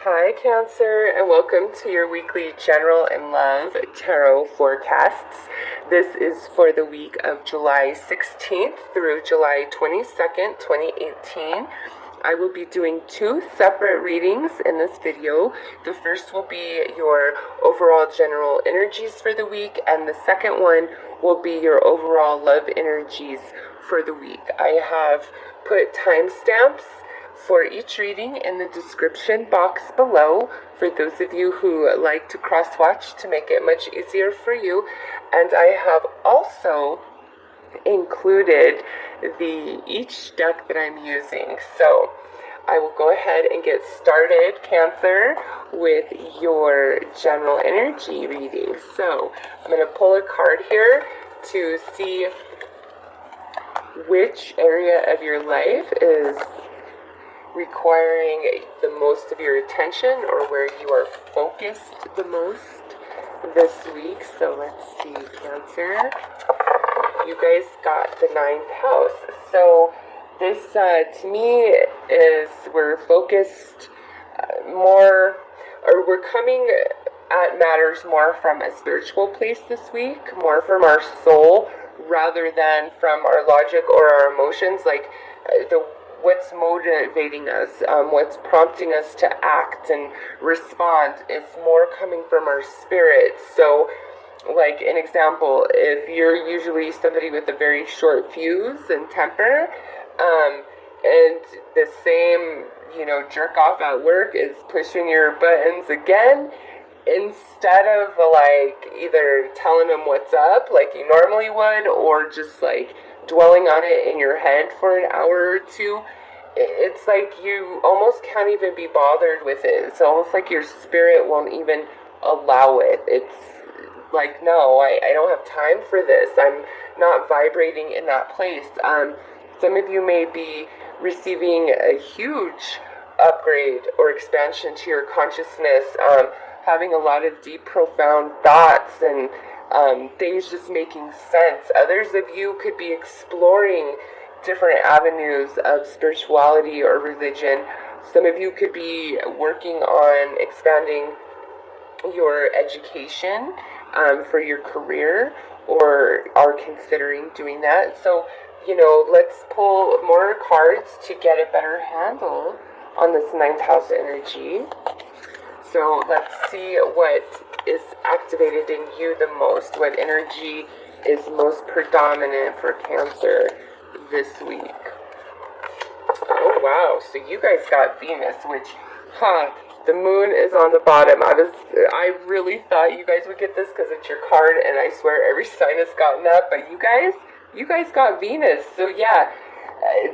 Hi, Cancer, and welcome to your weekly General and Love Tarot forecasts. This is for the week of July 16th through July 22nd, 2018. I will be doing two separate readings in this video. The first will be your overall general energies for the week, and the second one will be your overall love energies for the week. I have put timestamps for each reading in the description box below for those of you who like to cross-watch to make it much easier for you. And I have also included each deck that I'm using. So I will go ahead and get started, Cancer, with your general energy reading. So I'm going to pull a card here to see which area of your life is requiring the most of your attention, or where you are focused the most this week. So let's see, Cancer. You guys got the 9th house. So this, to me, is we're focused more, or we're coming at matters more from a spiritual place this week, more from our soul, rather than from our logic or our emotions, like what's motivating us, what's prompting us to act and respond is more coming from our spirit. So, like an example, if you're usually somebody with a very short fuse and temper, and the same, jerk off at work is pushing your buttons again, instead of like either telling them what's up like you normally would, or just like dwelling on it in your head for an hour or two, it's like you almost can't even be bothered with it. It's almost like your spirit won't even allow it. It's like, no, I don't have time for this. I'm not vibrating in that place. Some of you may be receiving a huge upgrade or expansion to your consciousness, having a lot of deep, profound thoughts and things just making sense. Others of you could be exploring different avenues of spirituality or religion. Some of you could be working on expanding your education for your career, or are considering doing that. So, let's pull more cards to get a better handle on this 9th house energy. So let's see what is activated in you the most, what energy is most predominant for Cancer this week. Oh wow, so you guys got Venus, which, the moon is on the bottom. I really thought you guys would get this because it's your card, and I swear every sign has gotten that, but you guys got Venus. So yeah,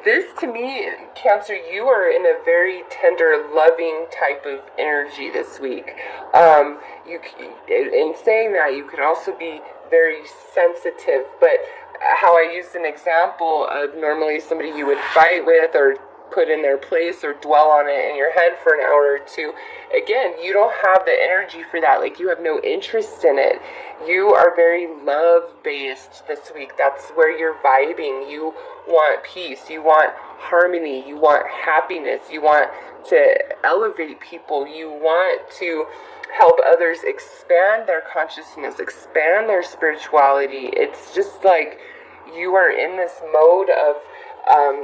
this to me, Cancer, you are in a very tender, loving type of energy this week. In saying that, you could also be very sensitive, but how I used an example of normally somebody you would fight with or put in their place or dwell on it in your head for an hour or two. Again, you don't have the energy for that. Like, you have no interest in it. You are very love-based this week. That's where you're vibing. You want peace. You want harmony. You want happiness. You want to elevate people. You want to help others expand their consciousness, expand their spirituality. It's just like you are in this mode of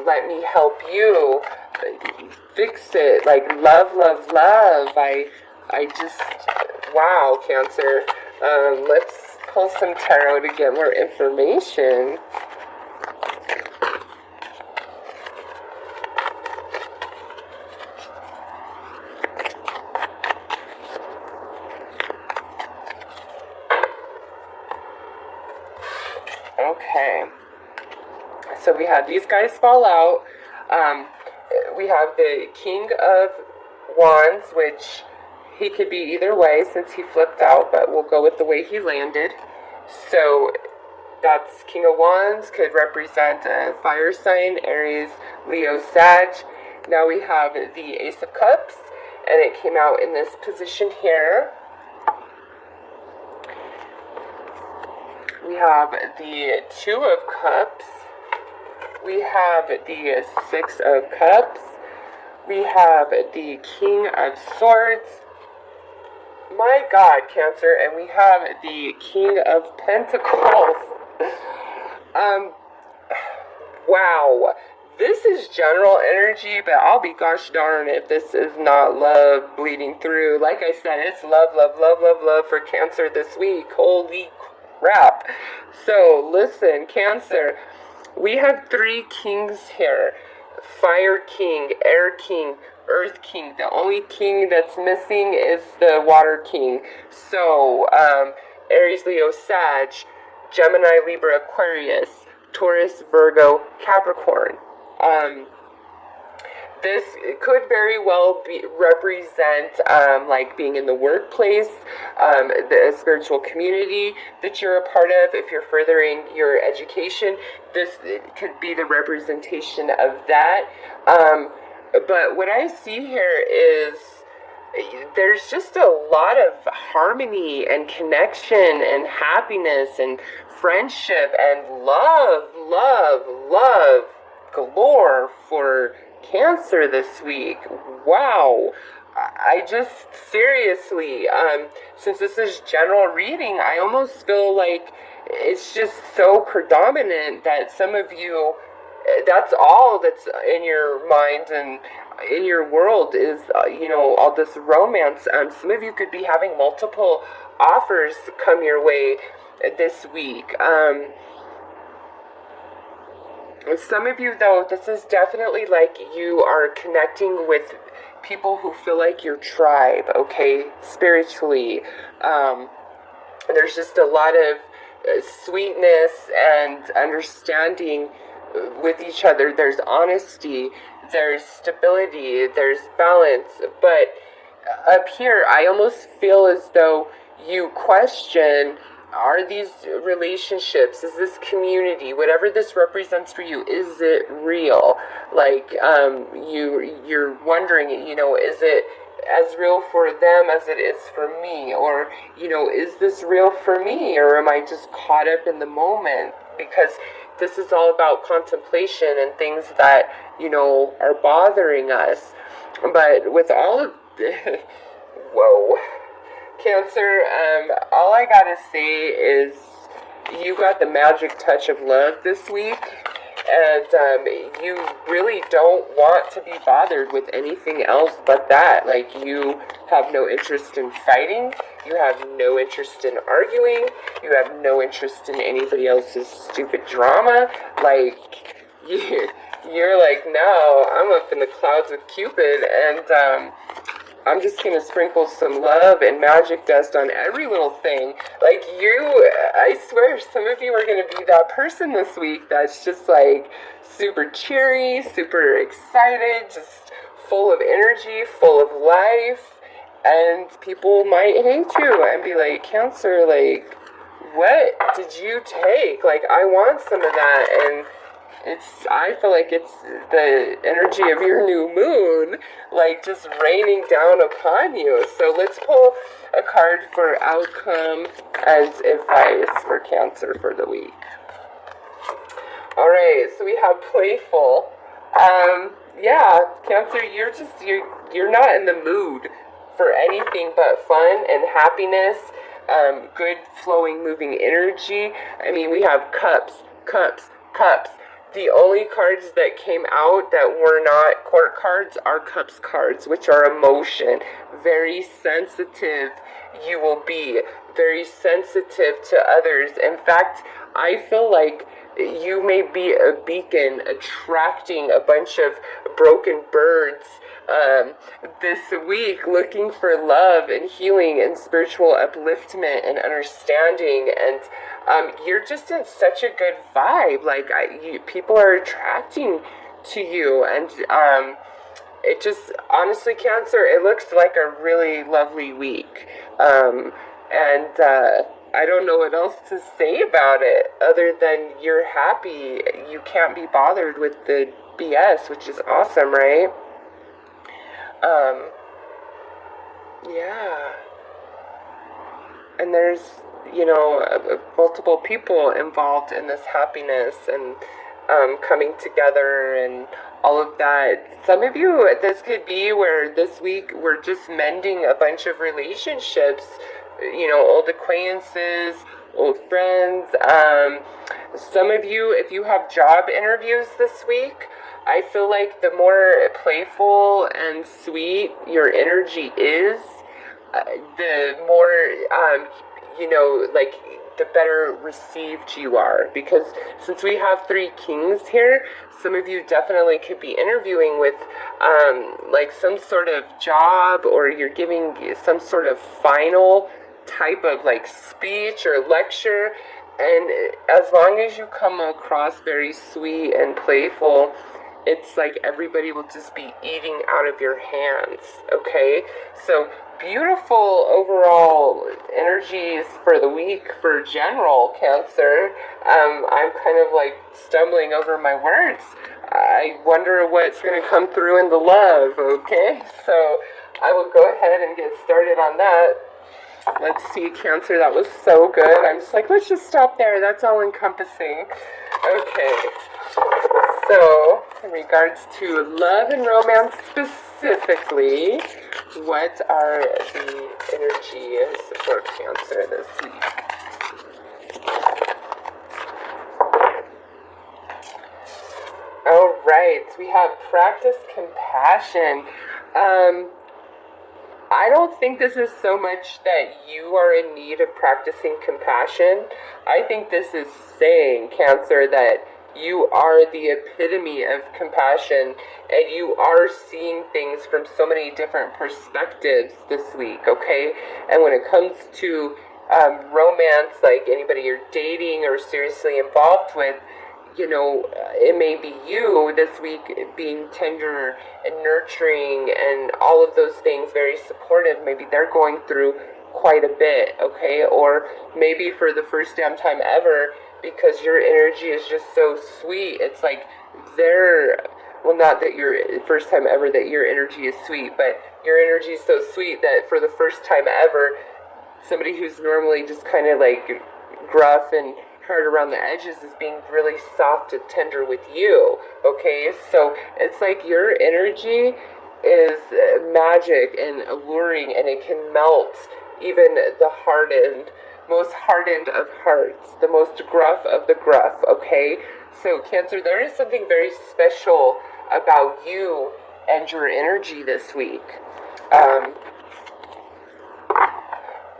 let me help you fix it, like love. I just, wow, Cancer. Let's pull some tarot to get more information. Okay. So we have these guys fall out. We have the King of Wands, which he could be either way since he flipped out, but we'll go with the way he landed. So that's King of Wands, could represent a fire sign, Aries, Leo, Sag. Now we have the Ace of Cups, and it came out in this position here. We have the Two of Cups. We have the Six of Cups. We have the King of Swords. My God, Cancer. And we have the King of Pentacles. Wow. This is general energy, but I'll be gosh darn if this is not love bleeding through. Like I said, it's love, love, love, love, love for Cancer this week. Holy crap. So, listen, Cancer, we have 3 kings here. Fire King, Air King, Earth King. The only king that's missing is the Water King. So, Aries, Leo, Sag, Gemini, Libra, Aquarius, Taurus, Virgo, Capricorn. This could very well represent like being in the workplace, the spiritual community that you're a part of. If you're furthering your education, this could be the representation of that. But what I see here is there's just a lot of harmony and connection and happiness and friendship and love, love, love galore for Cancer this week. Wow. I just seriously, since this is general reading, I almost feel like it's just so predominant that some of you, that's all that's in your mind and in your world is, all this romance. Some of you could be having multiple offers come your way this week. Some of you, though, this is definitely like you are connecting with people who feel like your tribe, okay, spiritually. There's just a lot of sweetness and understanding with each other. There's honesty, there's stability, there's balance. But up here, I almost feel as though you question, are these relationships, is this community, whatever this represents for you, is it real? Like, you're wondering, is it as real for them as it is for me? Or, is this real for me? Or am I just caught up in the moment? Because this is all about contemplation and things that, are bothering us. But with all of whoa. Cancer, all I gotta say is you got the magic touch of love this week, and you really don't want to be bothered with anything else but that. Like, you have no interest in fighting, you have no interest in arguing, you have no interest in anybody else's stupid drama. Like, you're like, no, I'm up in the clouds with Cupid, and I'm just going to sprinkle some love and magic dust on every little thing. Like, I swear, some of you are going to be that person this week that's just like super cheery, super excited, just full of energy, full of life. And people might hate you and be like, Cancer, like, what did you take? Like, I want some of that. And I feel like it's the energy of your new moon, like, just raining down upon you. So let's pull a card for outcome and advice for Cancer for the week. All right, so we have playful. Yeah, Cancer, you're not in the mood for anything but fun and happiness, good flowing, moving energy. I mean, we have cups, cups, cups. The only cards that came out that were not court cards are cups cards, which are emotion. Very sensitive you will be. Very sensitive to others. In fact, I feel like you may be a beacon attracting a bunch of broken birds this week, looking for love and healing and spiritual upliftment and understanding. And you're just in such a good vibe. Like, people are attracting to you, and it just, honestly, Cancer, it looks like a really lovely week. I don't know what else to say about it other than you're happy. You can't be bothered with the BS, which is awesome, right? Yeah. And there's, multiple people involved in this happiness, and coming together and all of that. Some of you, this could be where this week we're just mending a bunch of relationships, old acquaintances, old friends. Some of you, if you have job interviews this week, I feel like the more playful and sweet your energy is, the more, like the better received you are. Because since we have 3 kings here, some of you definitely could be interviewing with like some sort of job, or you're giving some sort of final type of like speech or lecture. And as long as you come across very sweet and playful, it's like everybody will just be eating out of your hands, okay? So beautiful overall energies for the week for general Cancer. I'm kind of like stumbling over my words. I wonder what's going to come through in the love, okay? So I will go ahead and get started on that. Let's see, Cancer, that was so good. I'm just like, let's just stop there. That's all encompassing. Okay. So, in regards to love and romance specifically, what are the energies for Cancer this week? All right, we have practice compassion. I don't think this is so much that you are in need of practicing compassion. I think this is saying, Cancer, that you are the epitome of compassion, and you are seeing things from so many different perspectives this week, okay? And when it comes to romance, like anybody you're dating or seriously involved with, it may be you this week being tender and nurturing and all of those things, very supportive. Maybe they're going through quite a bit, okay? Or maybe for the first damn time ever, because your energy is just so sweet, it's like not that your first time ever that your energy is sweet, but your energy is so sweet that for the first time ever, somebody who's normally just kind of like gruff and hard around the edges is being really soft and tender with you, okay? So it's like your energy is magic and alluring, and it can melt even the most hardened of hearts, the most gruff of the gruff, okay? So Cancer, there is something very special about you and your energy this week.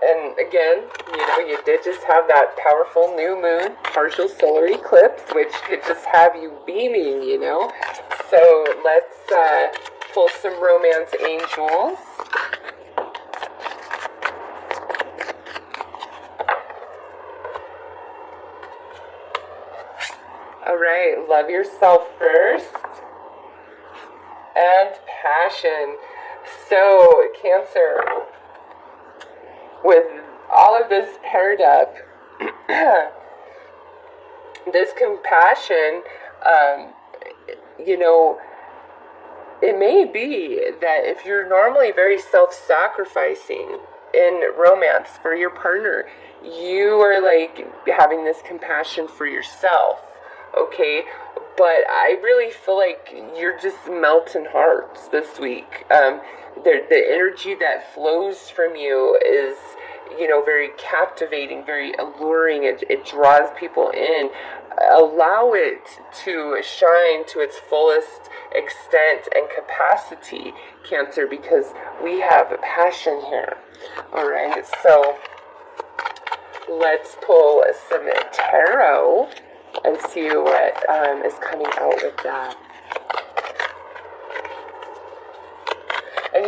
And again, you did just have that powerful new moon, partial solar eclipse, which could just have you beaming, So let's pull some romance angels. All right, love yourself first. And passion. So, Cancer, with all of this paired up, this compassion, it may be that if you're normally very self-sacrificing in romance for your partner, you are like having this compassion for yourself, okay? But I really feel like you're just melting hearts this week. The energy that flows from you is, very captivating, very alluring. It draws people in. Allow it to shine to its fullest extent and capacity, Cancer, because we have a passion here. All right, so let's pull some tarot and see what is coming out with that. And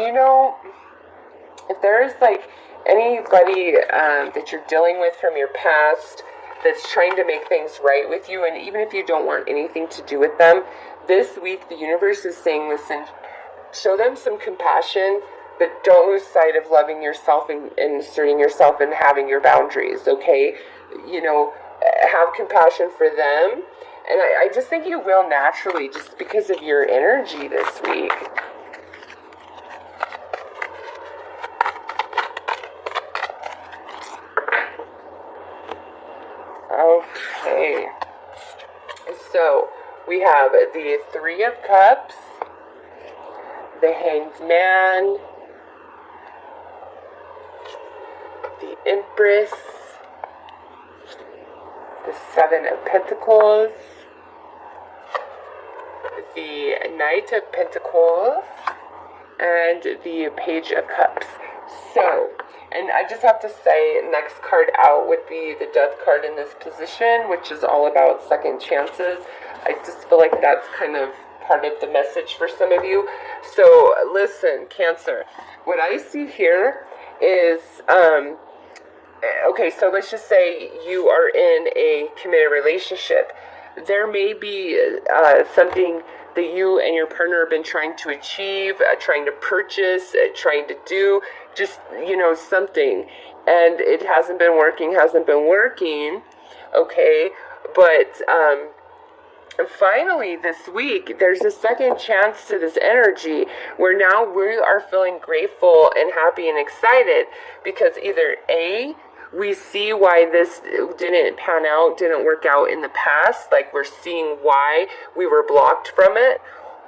if there's like anybody that you're dealing with from your past that's trying to make things right with you, and even if you don't want anything to do with them, this week the universe is saying, listen, show them some compassion, but don't lose sight of loving yourself and asserting yourself and having your boundaries, okay? Have compassion for them. And I just think you will naturally, just because of your energy this week. Okay. So, have the Three of Cups, the Hanged Man, the Empress, the Seven of Pentacles, the Knight of Pentacles, and the Page of Cups. So, and I just have to say, next card out would be the Death card in this position, which is all about second chances. I just feel like that's kind of part of the message for some of you. So, listen, Cancer, what I see here is, okay, so let's just say you are in a committed relationship. There may be something that you and your partner have been trying to achieve, trying to purchase, trying to do, just, something. And it hasn't been working, okay? But finally this week, there's a second chance to this energy where now we are feeling grateful and happy and excited because either A, we see why this didn't pan out, didn't work out in the past, like we're seeing why we were blocked from it,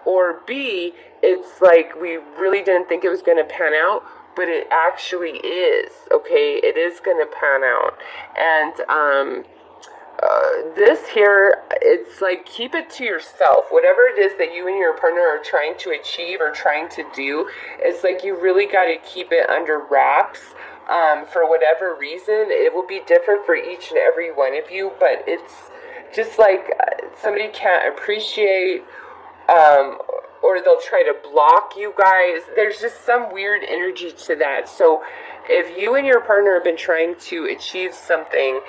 or B, it's like we really didn't think it was going to pan out, but it actually is, okay? It is going to pan out. And this here, it's like, keep it to yourself. Whatever it is that you and your partner are trying to achieve or trying to do, it's like you really got to keep it under wraps. For whatever reason, it will be different for each and every one of you, but it's just like somebody can't appreciate, or they'll try to block you guys. There's just some weird energy to that. So if you and your partner have been trying to achieve something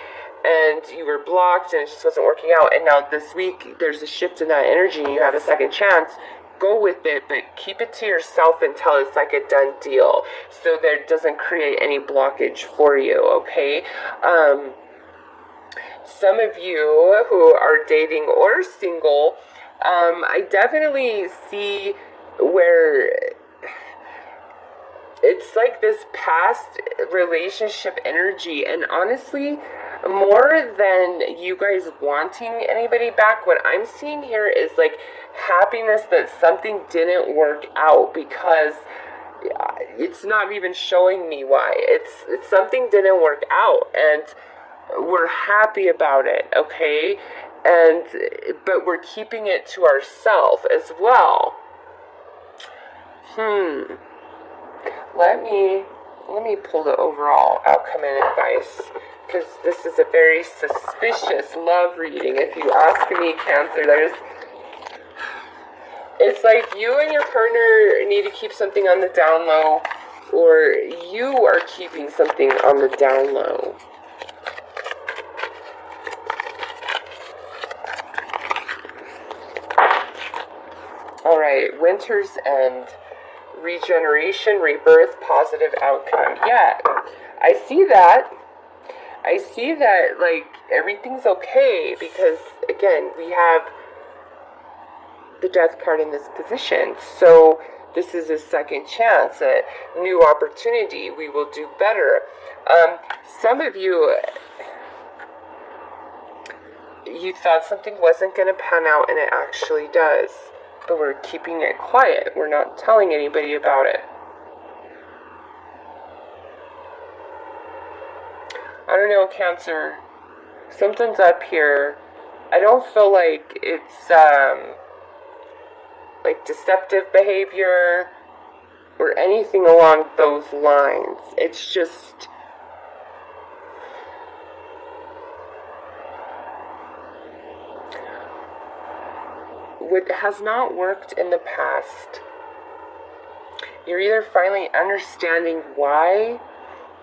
and you were blocked and it just wasn't working out, and now this week there's a shift in that energy and you have a second chance, go with it, but keep it to yourself until it's like a done deal, so that it doesn't create any blockage for you, okay? Some of you who are dating or single, I definitely see where it's like this past relationship energy, and honestly, more than you guys wanting anybody back, what I'm seeing here is like happiness that something didn't work out, because it's not even showing me why. It's something didn't work out, and we're happy about it, okay? And but we're keeping it to ourselves as well. Let me pull the overall outcome and advice, because this is a very suspicious love reading. If you ask me, Cancer, it's like you and your partner need to keep something on the down low, or you are keeping something on the down low. All right, Winter's End. Regeneration, rebirth, positive outcome. Yeah, I see that. I see that, like, everything's okay, because, again, we have the Death card in this position. So this is a second chance, a new opportunity. We will do better. Some of you, you thought something wasn't going to pan out, and it actually does. But we're keeping it quiet. We're not telling anybody about it. I don't know, Cancer. Something's up here. I don't feel like it's like deceptive behavior or anything along those lines. It's just what has not worked in the past. You're either finally understanding why,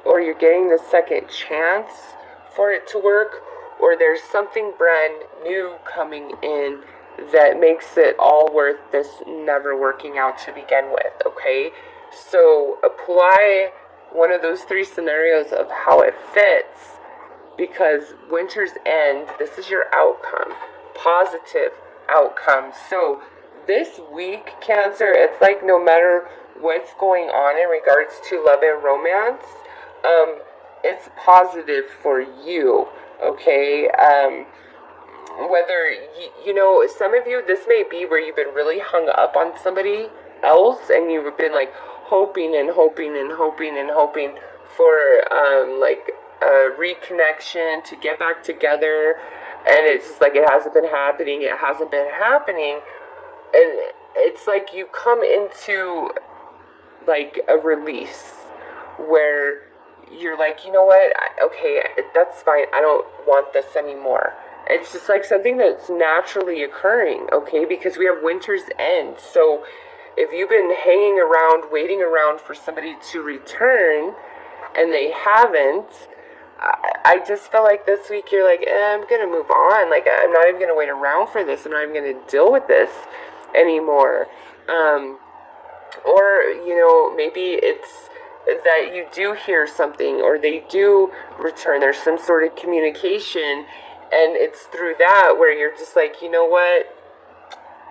or you're getting the second chance for it to work, or there's something brand new coming in that makes it all worth this never working out to begin with, okay? So apply one of those three scenarios of how it fits, because Winter's End, this is your outcome, positive outcome. So this week, Cancer, it's like no matter what's going on in regards to love and romance, it's positive for you, okay? whether, you know, some of you, this may be where you've been really hung up on somebody else and you've been like hoping and hoping and hoping and hoping for like a reconnection to get back together, and it's just like it hasn't been happening, and it's like you come into like a release where you're like, you know what, okay, that's fine, I don't want this anymore. It's just like something that's naturally occurring, okay, because we have winter's end. So if you've been hanging around, waiting around for somebody to return, and they haven't, I just feel like this week you're like, I'm gonna move on. Like, I'm not even gonna wait around for this. I'm not even gonna deal with this anymore. Or, you know, maybe it's that you do hear something or they do return. There's some sort of communication, and it's through that where you're just like, you know what?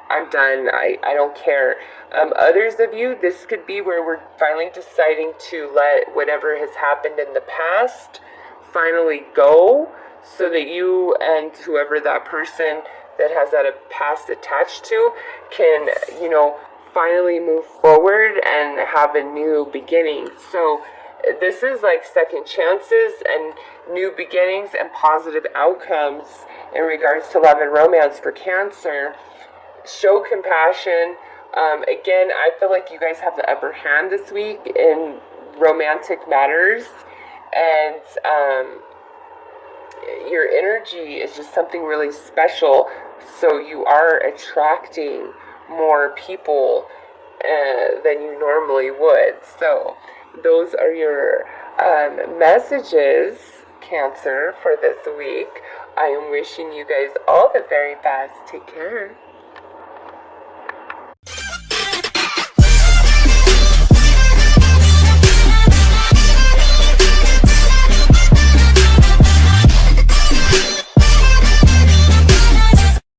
I'm done. I don't care. Others of you, this could be where we're finally deciding to let whatever has happened in the past finally go, so that you and whoever that person that has that past attached to can, you know, finally move forward and have a new beginning. So this is like second chances and new beginnings and positive outcomes in regards to love and romance for Cancer. Show compassion. Again, I feel like you guys have the upper hand this week in romantic matters, and your energy is just something really special. So you are attracting more people than you normally would. So those are your messages, Cancer, for this week. I am wishing you guys all the very best. Take care.